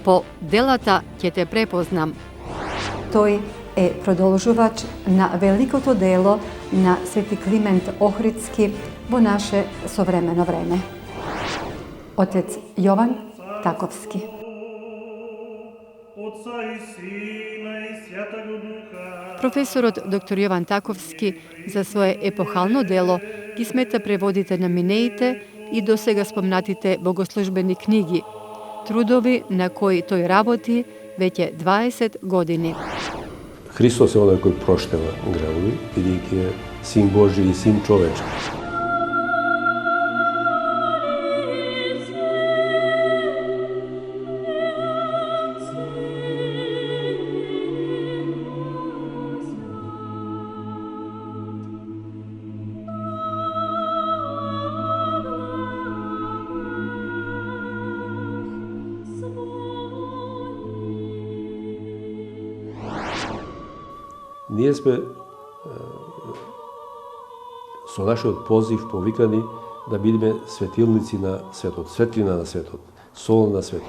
По делата ќе те препознам. Тој е продолжувач на великото дело на Свети Климент Охридски во наше современо време. Отец Јован Таковски. Професорот доктор Јован Таковски за свое епохално дело ги смета преводите на минеите и досега спомнатите богослужбени книги, трудови на кои тој работи веќе 20 години. Христос е оној кој проштева гревови, бидејќи е син Божи и син човечки. Ние сме со нашиот позив повикани да бидеме светилници на светот, светлина на светот, сол на светот.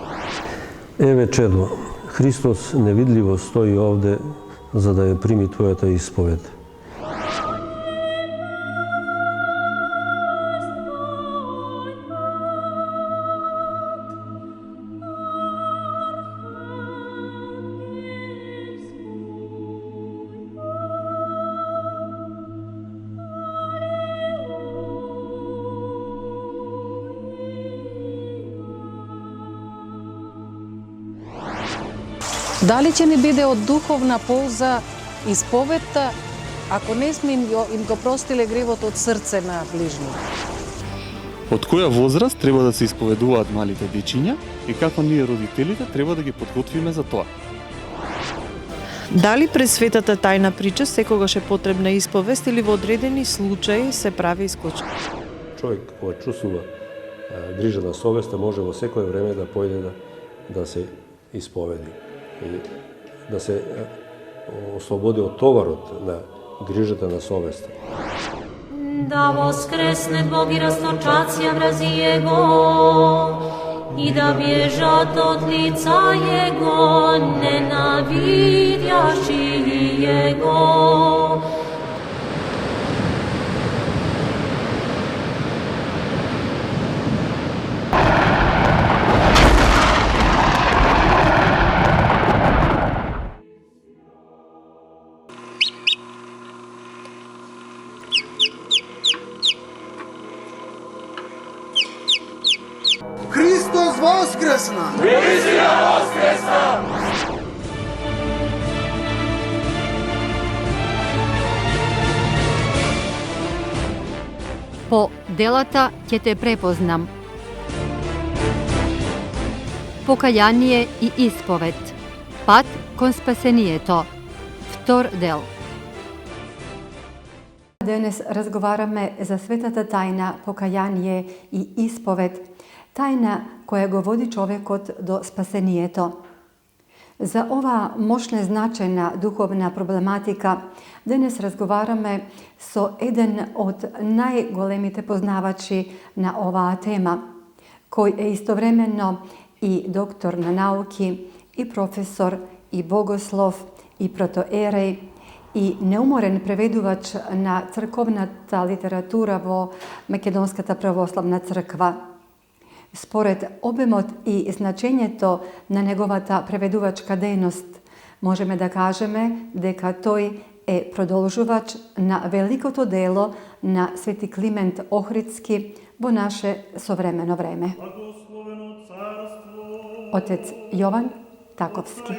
Еве чедо, Христос невидливо стои овде за да ја прими твојата исповед. Дали ќе ни биде од духовна полза исповетта, ако не сме им го простиле гревот од срце на ближните? Од која возраст треба да се исповедуваат малите дечиња и како ние родителите треба да ги подготвиме за тоа? Дали през светата тајна прича секогаш е потребна исповест или во одредени случаи се прави исклучок? Човек кој чувствува грижа на совеста може во секое време да појде да се исповеди и да се ослободи од товарот на грижата на совеста. Да воскресне Бог и расточација врази Его и да бежат од лица Его ненавидящи Его. Христос воскресна! Вистина воскресна! По делата ќе те препознам. Покаяние и исповед. Пат кон спасението. Втор дел. Денес разговараме за светата тајна покаяние и исповед, тајна која го води човекот до спасението. За ова мощна значајна духовна проблематика денес разговараме со еден од најголемите познавачи на оваа тема, кој е истовремено и доктор на науки, и професор, и богослов, и протоереј, и неуморен преведувач на црковната литература во Македонската православна црква. Според обемот и значењето на неговата преведувачка дејност, можеме да кажеме дека тој е продолжувач на великото дело на Свети Климент Охридски во наше современо време. Отец Јован Таковски.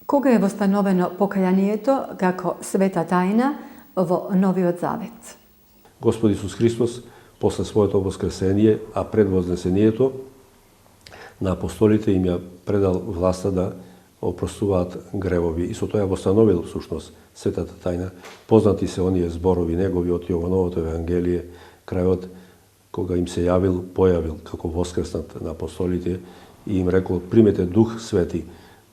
Кога е востановено покајанието како света тајна во Новиот Завет? Господ Исус Христос, после своето воскресение, а пред вознесението, на апостолите им ја предал власта да опростуваат гревови. И со тоа ја востановил, всушност, светата тајна. Познати се оние зборови негови од Јовановото Евангелие, крајот, кога им се појавил како воскреснат на апостолите и им рекол, примете Дух Свети,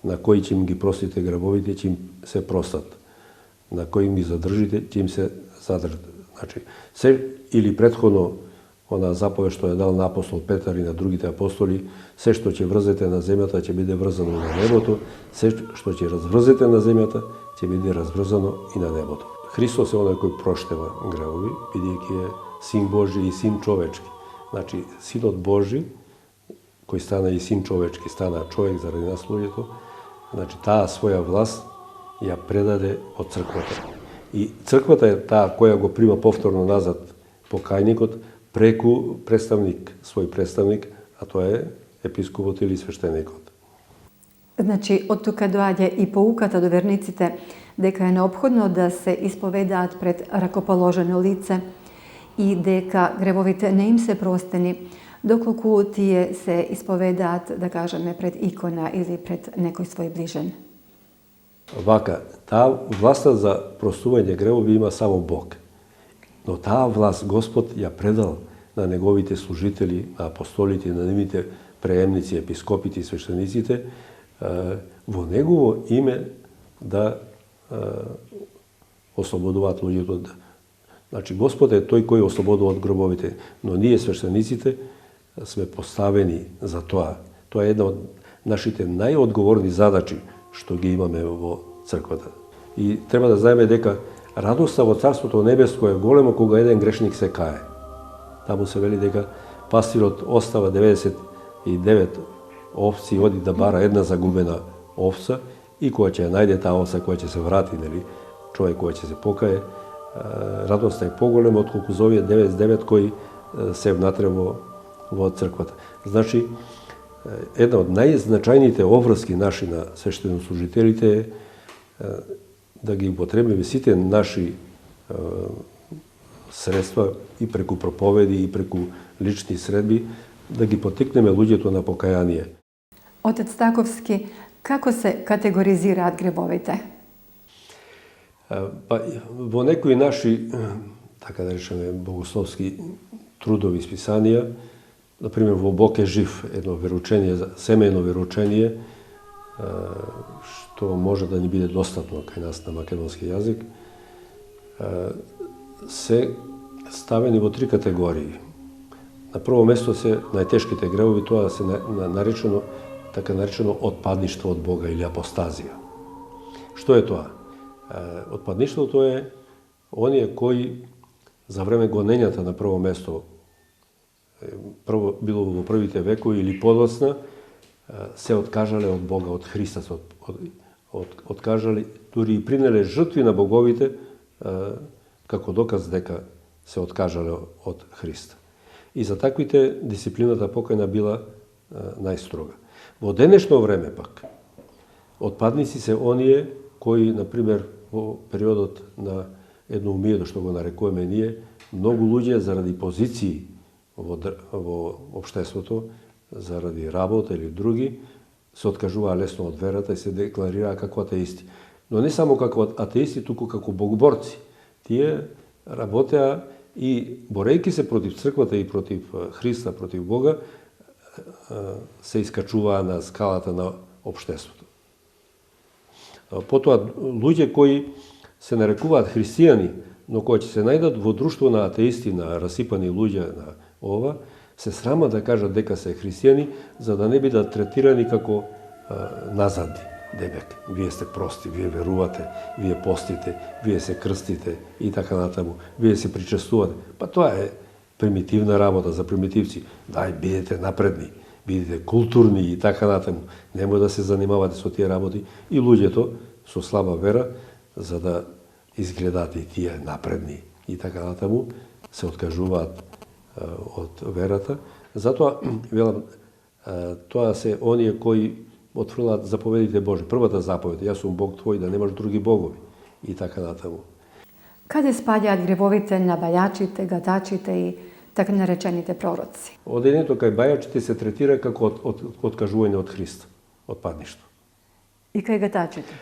на кој ќе им ги простите гревовите, ќе им се простат. на коим ги задржите, ќе им се задржат. Значи, се или претходно она заповед што е дал на апостол Петар и на другите апостоли, се што ќе врзете на земјата ќе биде врзано на небото, се што ќе разврзете на земјата ќе биде разврзано и на небото. Христос е оној кој проштева гревови, бидејќи е Син Божи и Син човечки. Значи, Синот Божи, кој стана и Син човечки, стана човек заради нас луѓето, значи таа своја власт ја предаде од црквата. И црквата е таа која го прима повторно назад покајникот преку свој представник, а тоа е епископот или свештеникот. Значи, од тука доаѓа и поуката до верниците дека е неопходно да се исповедаат пред ракоположено лице и дека гревовите не им се простени, доколку тие се исповедаат, да кажеме, пред икона или пред некој свој ближен. Вака, таа власта за простување гревови има само Бог. Но таа власт Господ ја предал на неговите служители, на апостолите, на нивните преемници, епископите и свештениците, во негово име да ослободуваат луѓето. Значи, Господ е тој кој ослободува од гробовите, но ние свештениците сме поставени за тоа. Тоа е една од нашите најодговорни задачи што ги имаме во црквата. И треба да знаеме дека радоста во Царството Небеско е големо кога еден грешник се кае. Таму се вели дека пастирот остава 99 овци и оди да бара една загубена овца и кога ќе најде таа овца која ќе се врати, нели, човек кој ќе се покае, радоста е поголема отколку за овие 99 кои се внатре во црквата. Значи, една од најзначајните обврски наши на свештенослужителите е да ги употребиме сите наши средства и преку проповеди и преку лични средби, да ги потикнеме луѓето на покаяние. Отец Таковски, како се категоризираат гребовите? Па, во некои наши, така да речеме, богословски трудови списанија, например, во Бог е жив, едно веручение, семејно веручение, што може да ни биде достапно кај нас на македонски јазик, се ставени во три категории. На прво место се најтешките гревови, тоа се наречено, така наречено отпадништво од Бога или апостазија. Што е тоа? Отпадништвото е оние кои за време гонењата на прво место, прво било во првите векови или подоцна, се откажале од Бога, од Христос, откажале, дури и принеле жртви на боговите, како доказ дека се откажале од Христа. И за таквите дисциплината покајна била најстрога. Во денешно време пак, отпадници се оние кои, например, во периодот на едноумието, што го нарекуваме ние, многу луѓе заради позиции во општеството, заради работа или други, се откажуваа лесно од верата и се декларираа како атеисти. Но не само како атеисти, туку како богоборци. Тие работеа и борејќи се против црквата и против Христа, против Бога, се искачуваа на скалата на општеството. Потоа, луѓе кои се нарекуваат христијани, но кои ќе се најдат во друштво на атеисти, на расипани луѓе на ова, се срама да кажат дека се христијани, за да не бидат третирани како назадни. Дебек, вие сте прости, вие верувате, вие постите, вие се крстите и така натаму, вие се причестувате. Па тоа е примитивна работа за примитивци. Дај, бидете напредни, бидете културни и така натаму. Немој да се занимавате со тие работи. И луѓето со слаба вера, за да изгледаат и тие напредни и така натаму, се откажуваат од верата. Затоа, велам, тоа се оние кои отфрлаат заповедите Божи. Првата заповед, јас сум Бог твој, да немаш други богови и така натаму. Каде спаѓаат гревовите на бајачите, гадачите и така наречените пророци? Одењето кај бајачите се третира како откажување од Христа, отпадништво. И кај гадачите?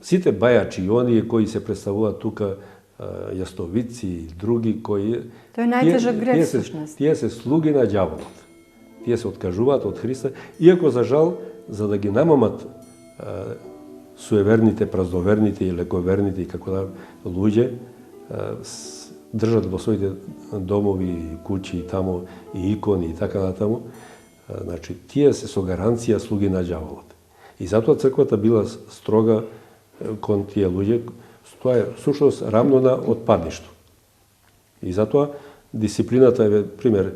Сите бајачи и оние кои се представуваат тука, јастовици и други кои... Тоа е најтежок грех всушност. Тие се слуги на ѓаволот. Тие се откажуваат од Христа, иако за жал, за да ги намамат суеверните, празноверните и лековерните и како да луѓе држат во своите домови, куќи и тамо и икони и така натаму. Значи, тие се со гаранција слуги на ѓаволот. И затоа црквата била строга кон тие луѓе. Тоа е сушност рамно на отпадништво. И затоа дисциплината е, пример,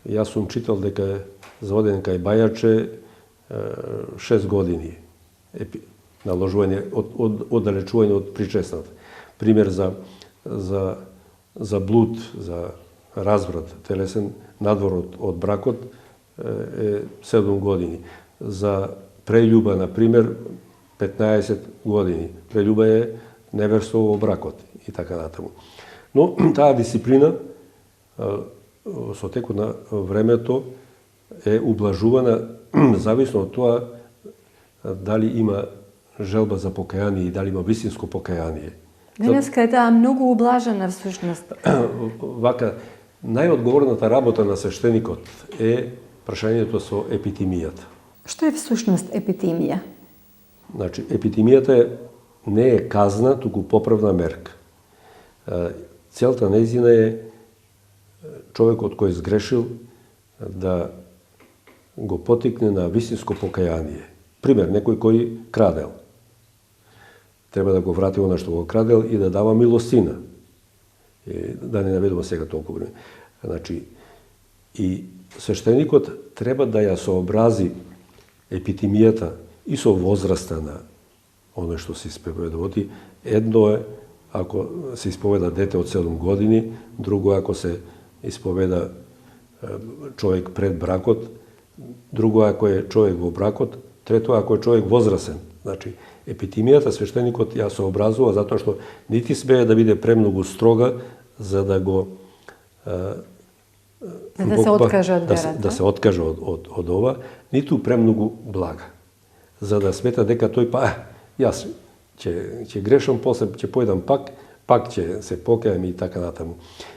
јас сум читал дека е заводен кај Бајаче 6 години наложување, оддалечување од причесната. Пример за блуд, за разврат телесен надвор од бракот е 7 години. За прељуба, например, 15 години. Прељуба е неверство во бракот и така натаму. Но таа дисциплина со текот на времето е ублажувана зависно од тоа дали има желба за покаяние и дали има вистинско покаяние. Денеска е таа многу ублажена всушност. Вака, најодговорната работа на свештеникот е прашањето со епитимијата. Што е всушност епитимија? Значи, епитимијата не е казна, туку поправна мерка. Целта нејзина е човекот кој сгрешил да го потикне на вистинско покаяние. Пример, некој кој крадел. Треба да го врати она што го крадел и да дава милостина. Да не наведува сега толку време. Значи, и свештеникот треба да ја сообрази епитимијата и со возраста на оно што се исповедува. Едно е ако се исповеда дете од 7 години, друго ако се исповеда човек пред бракот, друго ако е човек во бракот, трето ако е човек возрасен. Значи, епитимијата свештеникот ја сообразува затоа што нити смее да биде премногу строга за да го се откаже од верата. Да се откаже од ова, ниту премногу блага. За да смета дека тој јас ќе грешам, после ќе појдам пак ќе се покајам и така натаму.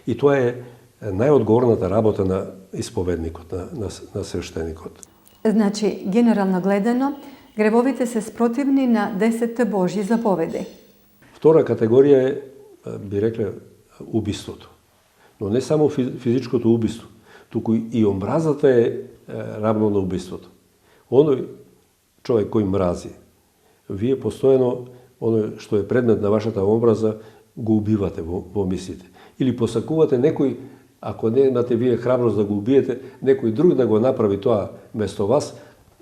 И тоа е најодговорната работа на исповедникот, на свештеникот. Значи, генерално гледано, гревовите се спротивни на 10 Божји заповеди. Втора категорија е, би рекле, убиството. Но не само физичкото убиство, туку и омразата е равно на убиството. Оној човек кој мрази, вие постојано оној што е предмет на вашата омраза го убивате во мислите. Или посакувате некој, ако не имате вие храброст да го убиете, некој друг да го направи тоа место вас,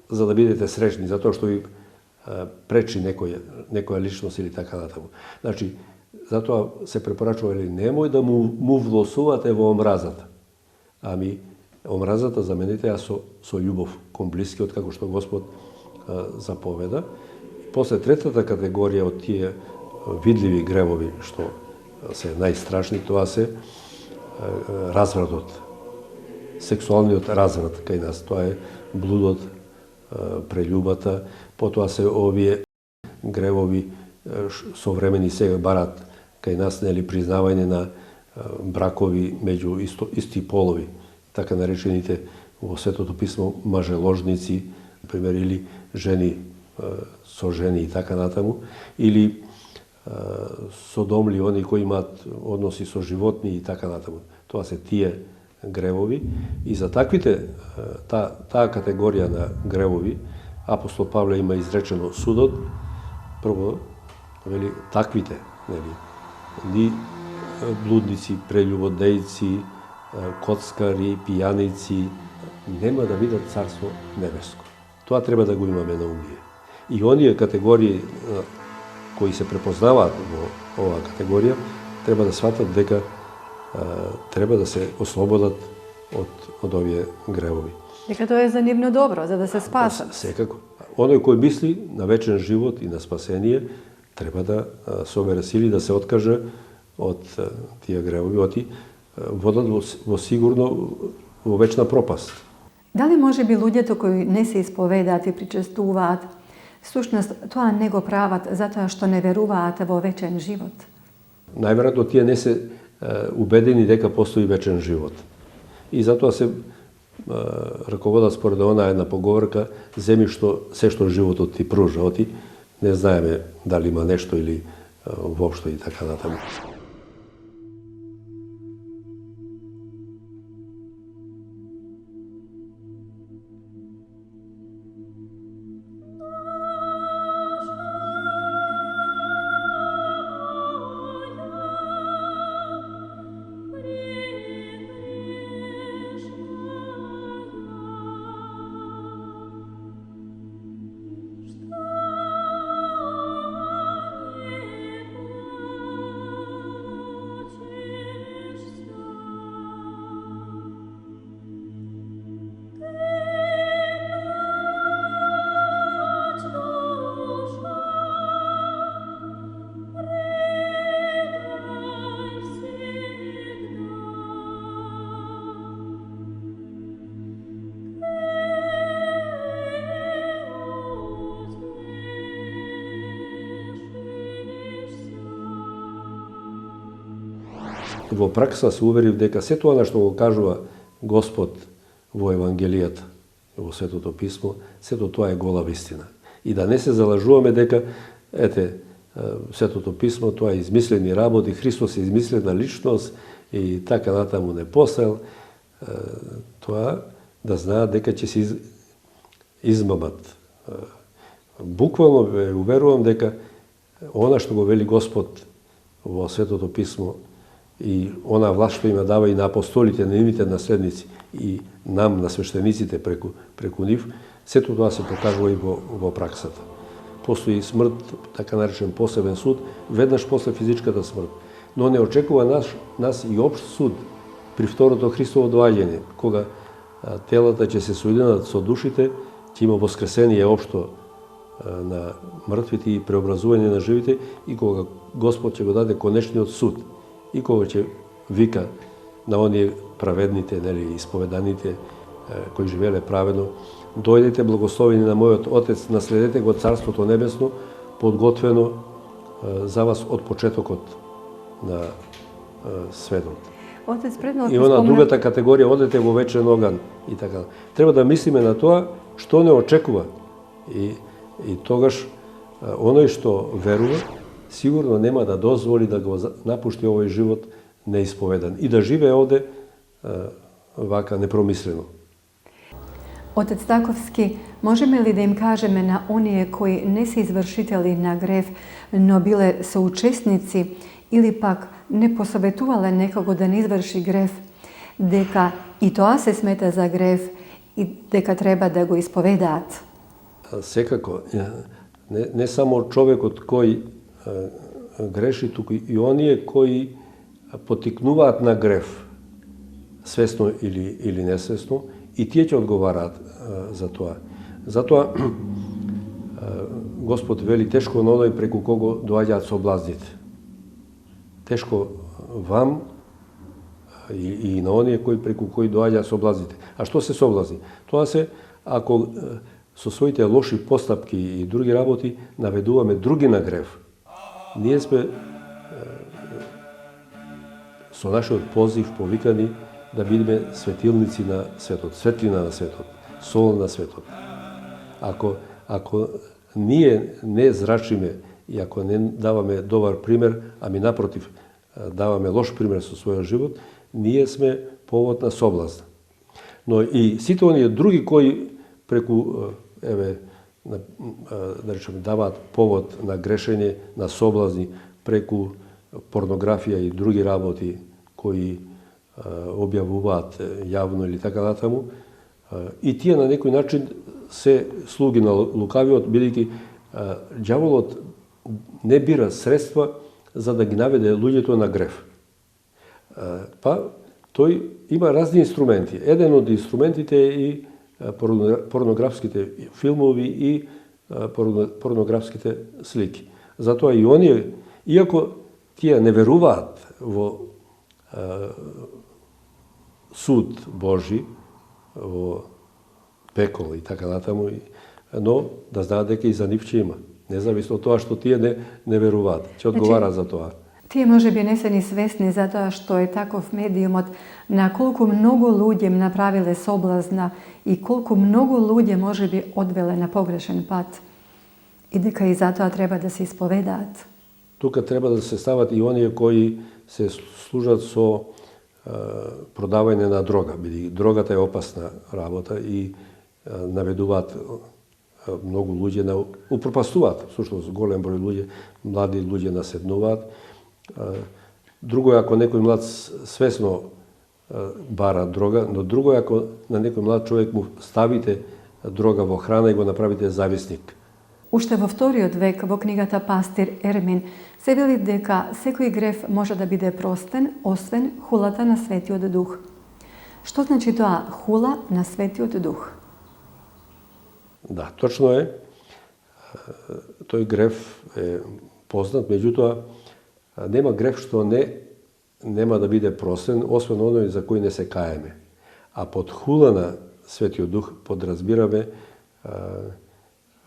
за да бидете среќни, затоа што ви пречи некоја личност или така натаму. Значи, затоа се препорачува или немој да му влосувате во омразата. Ами, омразата замените ја со љубов кон блискиот, како што Господ заповеда. После третата категорија од тие видливи гревови, што се најстрашни, тоа се развратот. Сексуалниот разврат кај нас, тоа е блудот, прељубата, потоа се овие гревови современи сега барат кај нас, нели, признавање на бракови меѓу исти полови, така наречените во Светото писмо мажеложници, например, или жени со жени и така натаму, или содомли, они кои имаат односи со животни и така натаму. Тоа се тие гревови и за таквите, таа категорија на гревови, апостол Павле има изречено судот, прво, вели, таквите, нели, ни блудници, прељубодејци, коцкари, пијаници, нема да видат Царство Небеско. Тоа треба да го имаме на умие. И оние категории кои се препознаваат во оваа категорија, треба да сватат дека треба да се ослободат од овие гревови. Дека тоа е за нивно добро, за да се спасат. Секако. Оној кој мисли на вечен живот и на спасение, треба да собере сили да се откаже од тие гревови, водат во сигурно во вечна пропаст. Дали може би луѓето кои не се исповедаат и причестуваат, всушност тоа не го прават затоа што не веруваат во вечен живот? Најверојатно тие не се убедени дека постои вечен живот. И затоа се раководат според онаа една поговорка: земи се што животот ти пружа, ne знаеме дали има нешто или воопшто и така натаму. Во пракса се уверив дека сето она што го кажува Господ во Евангелијата, во Светото Писмо, сето тоа е гола вистина. И да не се залажуваме дека, Светото Писмо, тоа е измислени работи, Христос е измислена личност и така натаму не посел, тоа да знаат дека ќе се измамат. Буквално ве уверувам дека она што го вели Господ во Светото Писмо и она власт што има дава и на апостолите, на нивните наследници и нам, на свештениците преку нив, сето тоа се покажува и во праксата. Постои смрт, така наречен посебен суд, веднаш после физичката смрт. Но не очекува нас и општ суд при второто Христово доаѓање, кога телата ќе се соединат со душите, ќе има воскресение општо на мртвите и преобразување на живите и кога Господ ќе го даде конечниот суд и кога ќе вика на оние праведните, исповеданите кои живееле праведно, дојдете благословени на мојот Отец, наследете го Царството Небесно, подготвено за вас од почетокот на светот. Отец, предно и она другата категорија, одете во вечен оган и така. Треба да мислиме на тоа што не очекува и тогаш оној што верува сигурно нема да дозволи да го напушти овој живот неисповедан и да живее овде вака непромислено. Отец Takovski, можеме ли да им кажеме на оние кои не се извршители на грев, но биле соучесници или пак не посоветувале некого да не изврши грев, дека и тоа се смета за грев и дека треба да го исповедаат? Секако, не само човекот кој греши, туку и оние кои потикнуваат на грев, свесно или несвесно, и тие ќе одговараат за тоа. Затоа Господ вели тешко на оној преку кого доаѓаат соблазните. Тешко вам и на оние преку кои доаѓаат соблазните. А што се соблазни? Тоа се ако со своите лоши постапки и други работи наведуваме други на грев. Ние сме со нашиот позив повикани да бидеме светилници на светот, светлина на светот, сол на светот. Ако ние не зрачиме и ако не даваме добар пример, ами напротив даваме лош пример со својот живот, ние сме повод на соблазн. Но и сите оние други кои преку да речеме даваат повод на грешење, на соблазни преку порнографија и други работи кои објавуваат јавно или така натаму, и тие на некој начин се слуги на лукавиот, бидејќи ѓаволот не бира средства за да ги наведе луѓето на грев. Па тој има разни инструменти. Еден од инструментите е и порнографските филмови и порнографските слики. Затоа и оние, иако тие не веруваат во суд Божи, во пекол и така натаму, но да знаат дека и за нив ќе има. Независно од тоа што тие не веруваат, ќе одговараат за тоа. Тие може би не се ни свесни затоа што е таков медиумот на колку многу луѓе направиле соблазна и колку многу луѓе може би одвеле на погрешен пат. И дека и затоа треба да се исповедаат. Тука треба да се стават и оние кои се служат со продавање на дрога. Бидејќи дрогата е опасна работа и наведуваат многу луѓе на упропастуваат, всушност голем број луѓе, млади луѓе наседнуваат. Друго е ако некој млад свесно бара дрога, но друго е ако на некој млад човек му ставите дрога во храна и го направите зависник. Уште во вториот век во книгата Пастир Ермин се вели дека секој грев може да биде простен, освен хулата на Светиот Дух. Што значи тоа хула на Светиот Дух? Да, точно е. Тој грев е познат, меѓутоа нема грев што нема да биде простен, освен оној за кој не се каеме. А под хула на Светиот Дух подразбираме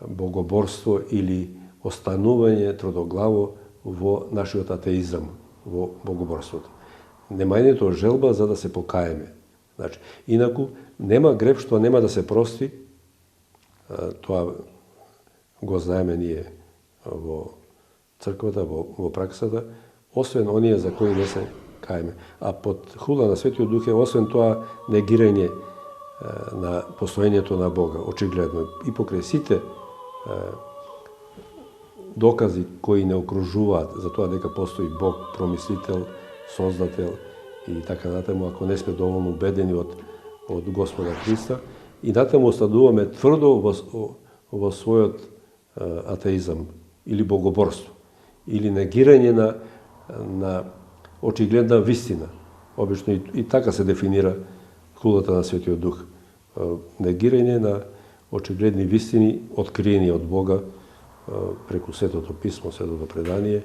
богоборство или останување тврдоглаво во нашиот атеизам, во богоборството. Немањето желба за да се покаеме. Значи, инаку нема грев што нема да се прости. Тоа го знаеме ние во црквата, во праксата, освен оние за кои не се каеме. А под хула на Светиот Дух е освен тоа негирање на постоењето на Бога, очигледно. И покрај сите докази кои не окружуваат за тоа дека постои Бог, промислител, создател и така натаму, ако не сме доволно убедени од Господа Христа, и натаму остадуваме тврдо во својот атеизам или богоборство, или негирање на очигледна вистина. Обично и така се дефинира хулата на Светиот Дух. Негирање на очигледни вистини, откриени од Бога преку Светото Писмо, Светото предание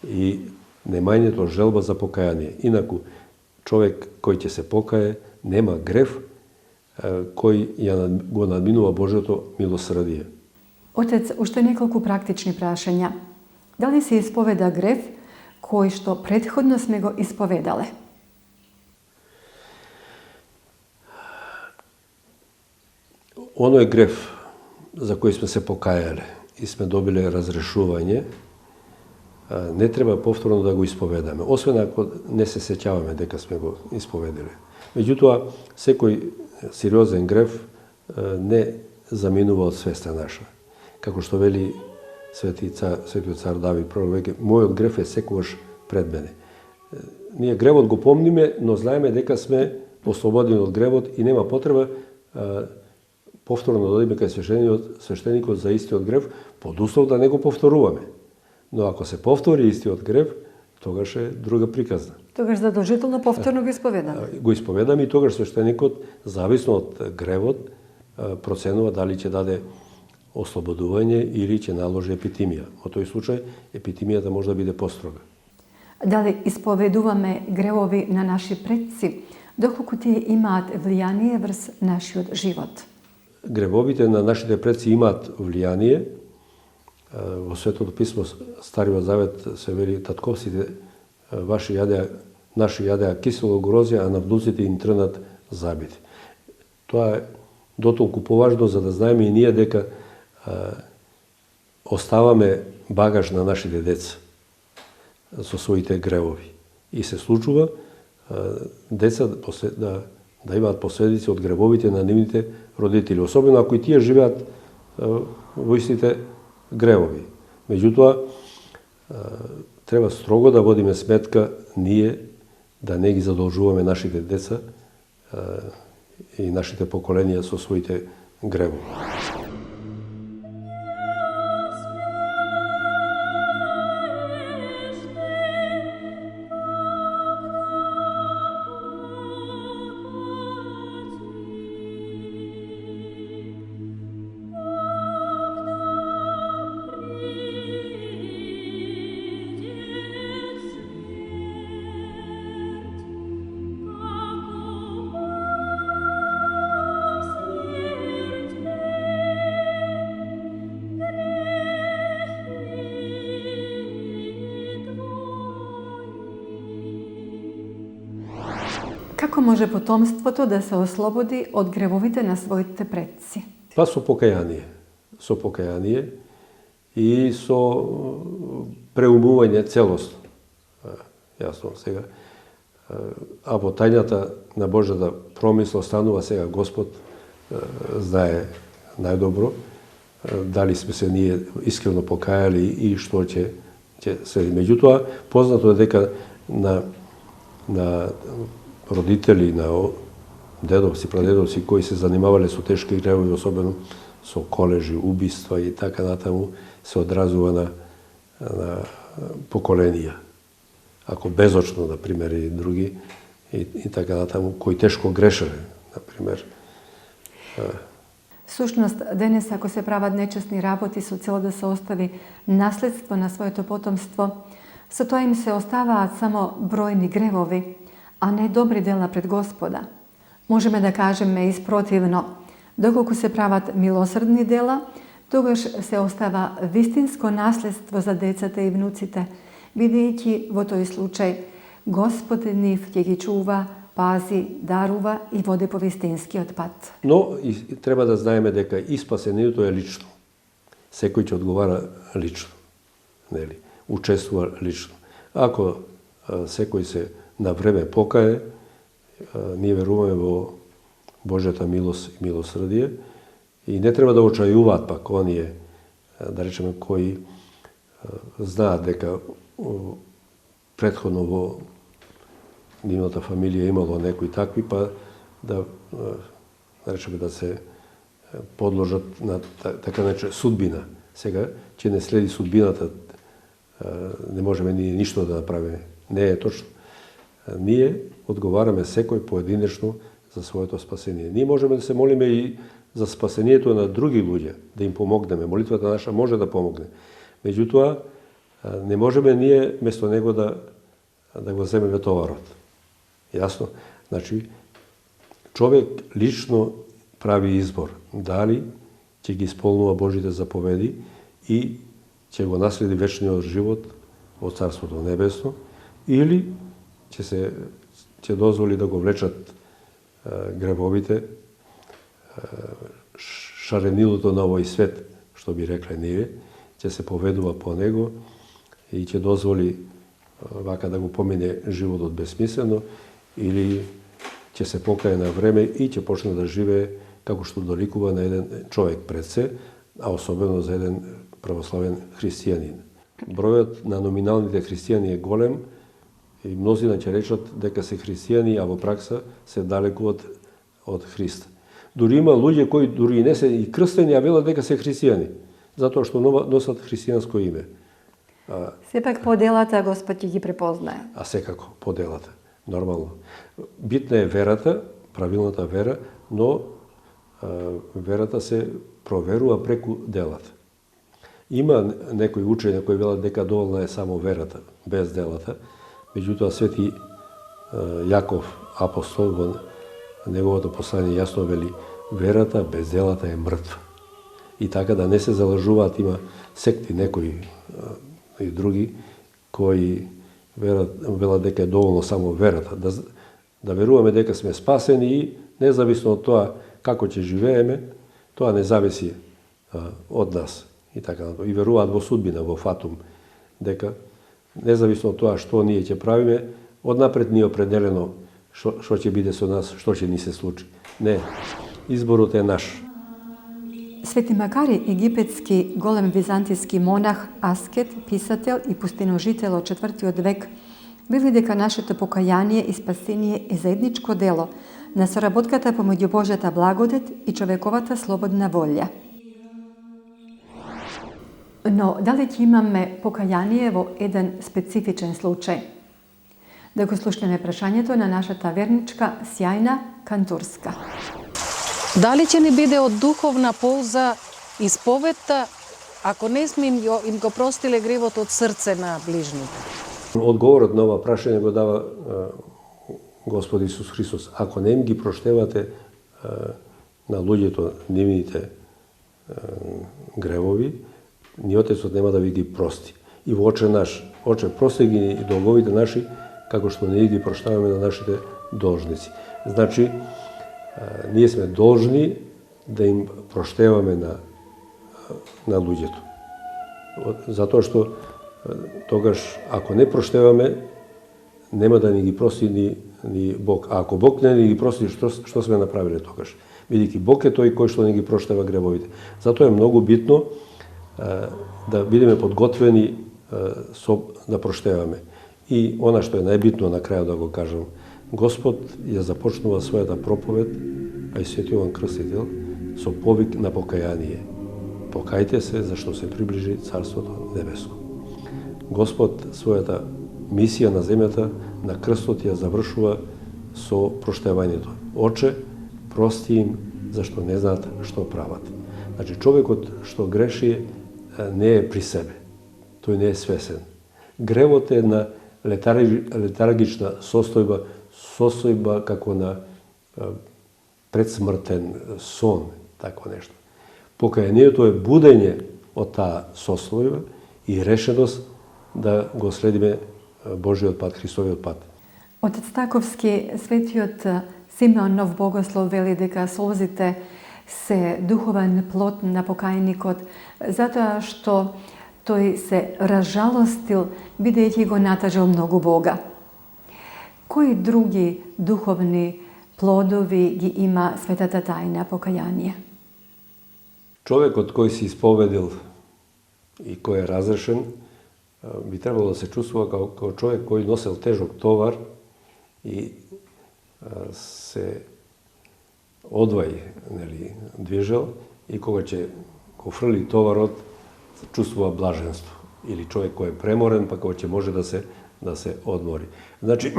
и немањето желба за покаяние. Инаку, човек кој ќе се покае, нема грев кој го надминува Божјото милосрдие. Отец, уште неколку практични прашања. Дали се исповеда грев кој што претходно сме го исповедале? Оној грев за кој сме се покајале и сме добиле разрешување, не треба повторно да го исповедаме, освен ако не се сеќаваме дека сме го исповедале. Меѓутоа, секој сериозен грев не заминува од свеста наша. Како што вели Светиот цар Давид, пророк, мојот грев е секогаш пред мене. Ние гревот го помниме, но знаеме дека сме ослободени од гревот и нема потреба повторно да одиме кај свештеникот за истиот грев, под услов да не го повторуваме. Но ако се повтори истиот грев, тогаш е друга приказна. Тогаш задолжително повторно го исповедаме. Го исповедаме и тогаш свештеникот, зависно од гревот, проценува дали ќе даде ослободување или ќе наложи епитимија. Во тој случај епитимијата може да биде построга. Дали исповедуваме гревови на наши предци, доколку тие имаат влијание врз нашиот живот? Гревовите на нашите предци имаат влијание. Во Светото Писмо, Стариот Завет се вели, татковците наши јадеа кисело грозје, а на внуците им трнат забити. Тоа е дотолку поважно за да знаеме и ние дека оставаме багаж на нашите деца со своите гревови. И се случува деца да имаат последици од гревовите на нивните родители, особено ако и тие живеат во истите гревови. Меѓутоа, треба строго да водиме сметка ние да не ги задолжуваме нашите деца и нашите поколенија со своите гревови. Како може потомството да се ослободи од гревовите на своите предци? Па со покаяние. Со покаяние и со преумување целосно. Јасно сега. А во тајната на Божјата промисла станува сега Господ знае најдобро дали сме се ние искрено покајали и што ќе се. Меѓутоа, познато е дека на родители, на дедовци, прадедовци кои се занимавале со тешки гревови, особено со колежи, убиства и така натаму, се одразува на поколенија. Ако безочно, например, и други, и така натаму, кои тешко грешеле, например. Всушност, денес ако се прават нечесни работи со цел да се остави наследство на своето потомство, со тоа им се оставаат само бројни гревови, а не добри дела пред Господа. Можеме да кажеме испротивно, доколку се прават милосрдни дела, тогаш се остава вистинско наследство за децата и внуците, бидејќи во тој случај Господ нив ќе ги чува, пази, дарува и води по вистинскиот пат. Но и треба да знаеме дека и спасението е лично. Секој ќе одговара лично. Нели? Учествува лично. Ако секој се на време покае, ние веруваме во Божјата милост и милосрдие и не треба да очајуваат пак оние, да речеме, кои знаат дека претходно во нивната фамилија имало некои такви, па да речеме да се подложат на така наречена судбина. Сега ќе не следи судбината, не можеме ние ништо да направиме. Не е точно. Ние одговараме секој поединечно за своето спасение. Ние можеме да се молиме и за спасението на други луѓе, да им помогнеме. Молитвата наша може да помогне. Меѓутоа, не можеме ние место него да го земеме товарот. Јасно? Значи, човек лично прави избор. Дали ќе ги исполнува Божите заповеди и ќе го наследи вечниот живот од Царството Небесно, или ќе дозволи да го влечат гревовите, шаренилото на овој свет, што би рекле ние, ќе се поведува по него и ќе дозволи вака да го помине животот безсмислено, или ќе се покае на време и ќе почне да живее како што доликува на еден човек пред се, а особено за еден православен христијанин. Бројот на номиналните христијани е голем и мнозина ќе речат дека се христијани, а во пракса се далеку од Христа. Дури има луѓе кои дури не се и крстени, а велат дека се христијани, затоа што носат христијанско име. Сепак по делата Господ ќе ги препознае. А секако, по делата, нормално. Битна е верата, правилната вера, но верата се проверува преку делата. Има некои учења кои велат дека доволна е само верата, без делата. Меѓутоа, свети Јаков, апостол, во неговото послание јасно вели, верата без делата е мртва. И така да не се залажуваат, има секти некои и други, кои велат дека е доволно само верата. Да веруваме дека сме спасени и независно од тоа како ќе живееме, тоа не зависи од нас. И така, и веруваат во судбина, во фатум, дека независно од тоа што ние ќе правиме, однапред ни е определено што ќе биде со нас, што ќе ни се случи. Не, изборот е наш. Свети Макари, египетски голем византиски монах, аскет, писател и пустиножител од 4. век, вели дека нашето покаяние и спасение е заедничко дело на соработката помеѓу Божјата благодет и човековата слободна волја. Но дали ќе имаме покаяние во еден специфичен случај? Да го слушнеме прашањето на нашата верничка Сјајна Кантурска. Дали ќе ни биде од духовна полза исповедта, ако не сме им го простиле гревот од срце на ближните? Одговорот на ова прашање го дава Господ Исус Христос. Ако не им ги проштевате на луѓето нивните гревови, ни Отецот нема да ви ги прости. И во Оче наш, Оче, прости ги и долговите наши, како што ние ги проштаваме на нашите должници. Значи, ние сме должни да им проштеваме на луѓето. Затоа што тогаш, ако не проштеваме, нема да ни ги прости ни Бог. А ако Бог не ни ги прости, што сме направиле тогаш? Бидејќи Бог е тој кој што ни ги проштева гревовите. Затоа е многу битно да бидеме подготвени да проштеваме. И она што е најбитно на крајот да го кажам, Господ ја започнува својата проповед, а и Свети Јован Крстител, со повик на покаяние. Покајте се, зашто се приближи Царството Небеско. Господ својата мисија на земјата, на крстот ја завршува со проштевањето. Оче, прости им, зашто не знаат што прават. Значи, човекот што греши не е при себе. Тој не е свесен. Гревот е на летаргична состојба како на предсмртен сон, тако нешто. Покајанието е будење од таа состојба и решеност да го следиме Божиот пат, Христовиот пат. Отец Таковски, светиот Симеон Нов Богослов вели дека солзите се духовен плод на покајникот, затоа што тој се разжалостил, бидејќи го натажал многу Бога. Кои други духовни плодови ги има светата тајна покаяние? Човекот кој се исповедил и кој е разрешен, би требало да се чувствува како човек кој носел тежок товар и се одвај, движел, и кога ќе го фрли товарот, чувствува блаженство. Или човек кој е преморен, па кога ќе може да се одмори. Значи,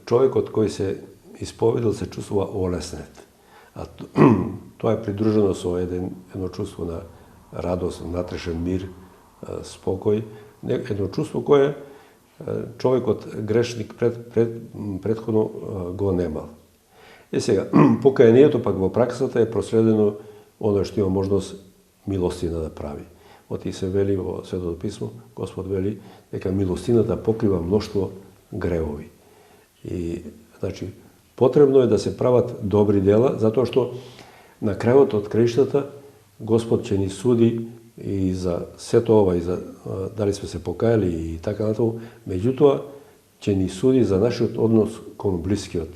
човекот кој се исповедил се чувствува олеснет. А тоа е придружено со едно чувство на радост, внатрешен мир, спокој. Едно чувство кое човекот грешник предходно го немал. И сега, покајанието пак во праксата е проследено оно што има можност милостина да прави. Оти се вели во Светото писмо, Господ вели дека милостината покрива мноштво гревови. И, значи, потребно е да се прават добри дела, затоа што на крајот од краиштата Господ ќе ни суди и за сето ова, и за дали сме се покајали и така натаму, меѓутоа ќе ни суди за нашиот однос кон блискиот.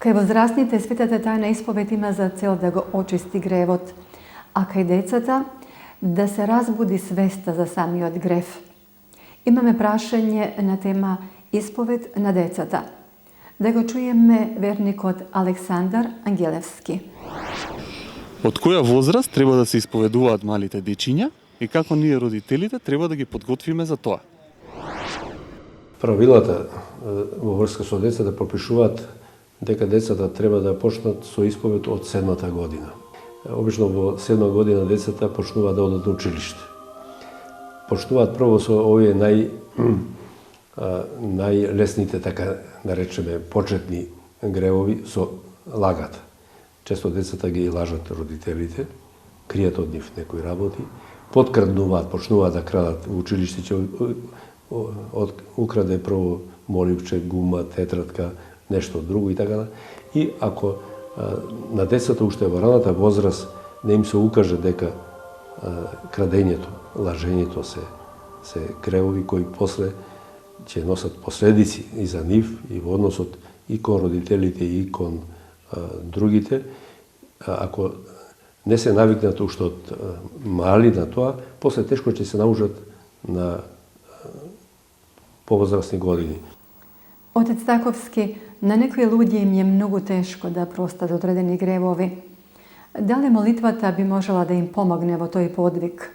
Кај возрастните светата тајна исповед има за цел да го очисти гревот, а кај децата да се разбуди свеста за самиот грев. Имаме прашање на тема исповед на децата. Да го чуеме верникот Александар Ангелевски. Од која возраст треба да се исповедуваат малите дечиња и како ние родителите треба да ги подготвиме за тоа? Правилата во врска со децата пропишуваат дека децата треба да почнат со исповед од 7-та година. Обично во 7-та година децата почнуваат да одат на училиште. Почнуваат прво со овие најлесните, така наречеме, почетни гревови со лагата. Често децата ги лажат родителите, кријат од нив некои работи, подкраднуваат, почнуваат да крадат во училиште, ќе украде прво моливче, гума, тетрадка, нешто друго и така. И ако на децата уште во раната возраст не им се укаже дека крадењето, лажењето се гревови кои после ќе носат последици и за нив, и во односот и кон родителите, и кон другите, ако не се навикнат уште од мали на тоа, после тешко ќе се научат на повозрастни години. Отец Таковски, на некои луѓе им е многу тешко да простат одредени гревови. Дали молитвата би можела да им помогне во тој подвиг?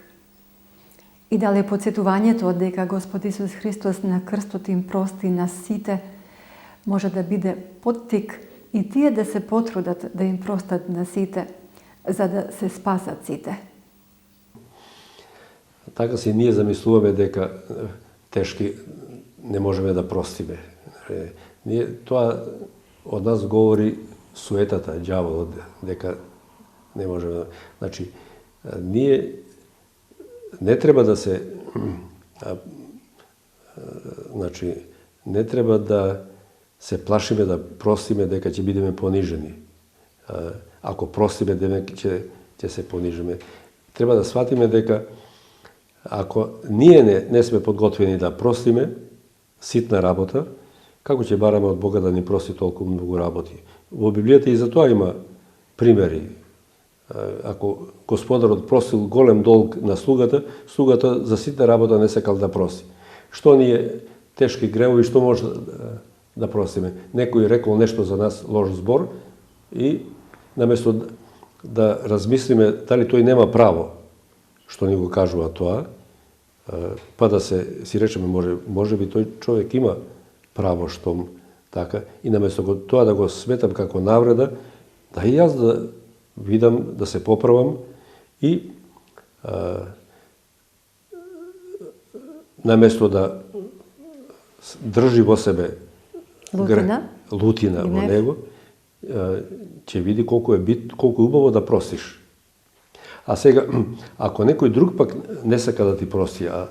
И дали подсетувањето дека Господ Исус Христос на крстот им прости на сите може да биде поттик и тие да се потрудат да им простат на сите, за да се спасат сите? Така си ние замислуваме дека тешки не можеме да простиме. Тоа од нас говори суетата, ѓаволот, дека не можеме да... Значи, ние не треба да се... Значи, не треба да се плашиме да простиме дека ќе бидеме понижени. Ако простиме, дека ќе се понижиме. Треба да сватиме дека Ако ние не сме подготвени да простиме ситна работа, како ќе бараме од Бога да ни прости толку многу работи? Во Библијата и за тоа има примери. Ако господарот простил голем долг на слугата, слугата за ситна работа не сакал да прости. Што ние тешки гревови, што може да простиме? Некој рекол нешто за нас лош збор и наместо да размислиме дали тој нема право што ни го кажува тоа, па да си речеме може би тој човек има право штом така, и наместо тоа да го сметам како навреда, да и јас да видам, да се поправам и наместо да држи во себе лутина во него, ќе види колку е убаво да простиш. А сега, ако некој друг пак не сака да ти прости, а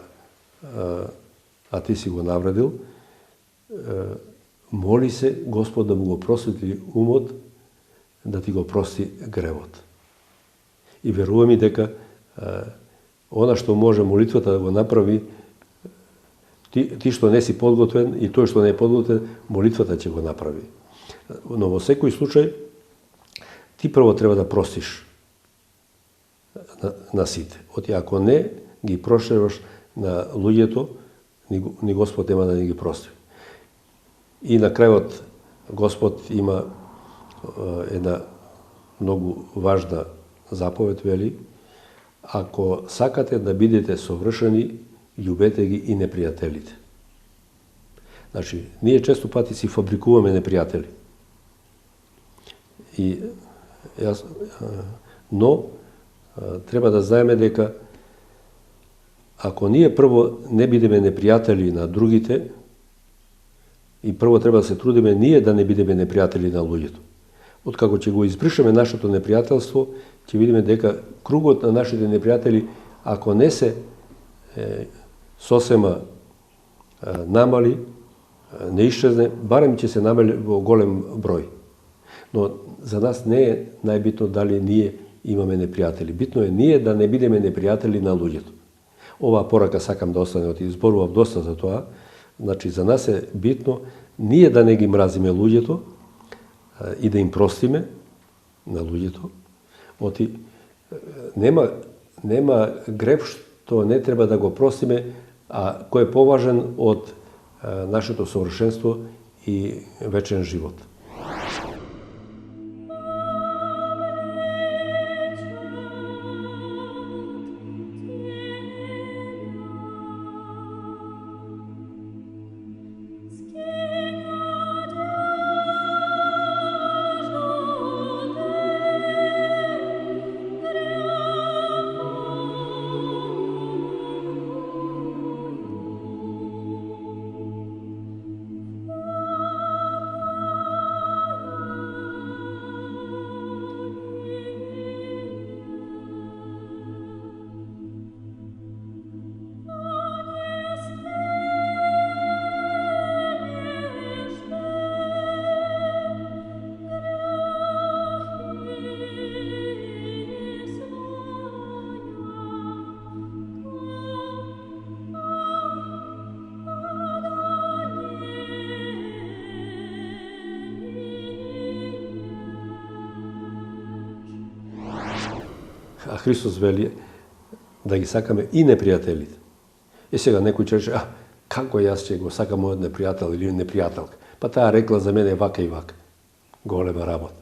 ти си го навредил, моли се Господ да му го просветли умот, да ти го прости гревот. И верувам и дека она што може молитвата да го направи, ти што не си подготвен и тој што не е подготвен, молитвата ќе го направи. Но во секој случај, ти прво треба да простиш на сите. Оти ако не ги прошираш на луѓето, ни Господ нема да ни ги прости. И на крајот Господ има една многу важна заповед, вели: ако сакате да бидете совршени, љубете ги и непријателите. Значи, ние често пати си фабрикуваме непријатели. Но треба да знаеме дека ако ние прво не бидеме непријатели на другите, и прво треба да се трудиме ние да не бидеме непријатели на луѓето. Откако ќе го избришеме нашето непријателство, ќе видиме дека кругот на нашите непријатели, ако не се сосема намали, не исчезне, барем ќе се намали во голем број. Но за нас не е најбитно дали ние имаме непријатели. Битно е ние да не бидеме непријатели на луѓето. Оваа порака сакам да остане, изборував доста за тоа. Значи, за нас е битно ние да не ги мразиме луѓето и да им простиме на луѓето. Оти нема грев што не треба да го простиме, а кој е поважен од нашето совршенство и вечен живот. А Христос вели да ги сакаме и непријателите. И сега некој ќе рече: како јас ќе го сакам мојот непријател или непријателка? Па таа рекла за мене вака и вака. Голема работа.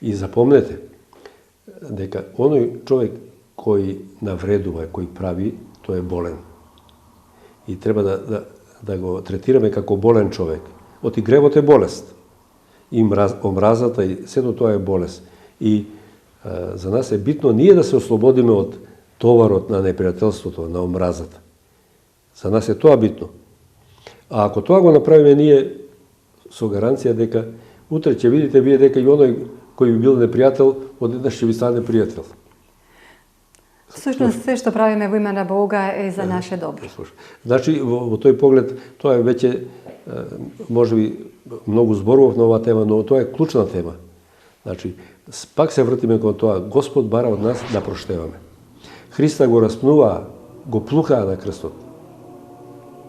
И запомнете дека оној човек кој навредува, кој прави, тој е болен. И треба да го третираме како болен човек. Оти гревот е болест. И омразата и сето тоа е болест. И за нас е битно ние да се ослободиме од товарот на непријателството, на омразата. За нас е тоа битно. А ако тоа го направиме ние со гаранција дека утре ќе видите вие дека и оној кој би бил непријател, одеднаш ќе ви стане пријател. Всушност, се што правиме во име на Бога е за наше добро. Значи, во тој поглед, тоа е веќе, можеби, многу зборував на оваа тема, но тоа е клучна тема. Значи, пак се вртиме кон тоа, Господ бара од нас да проштеваме. Христа го распнува го плухаа на крстот.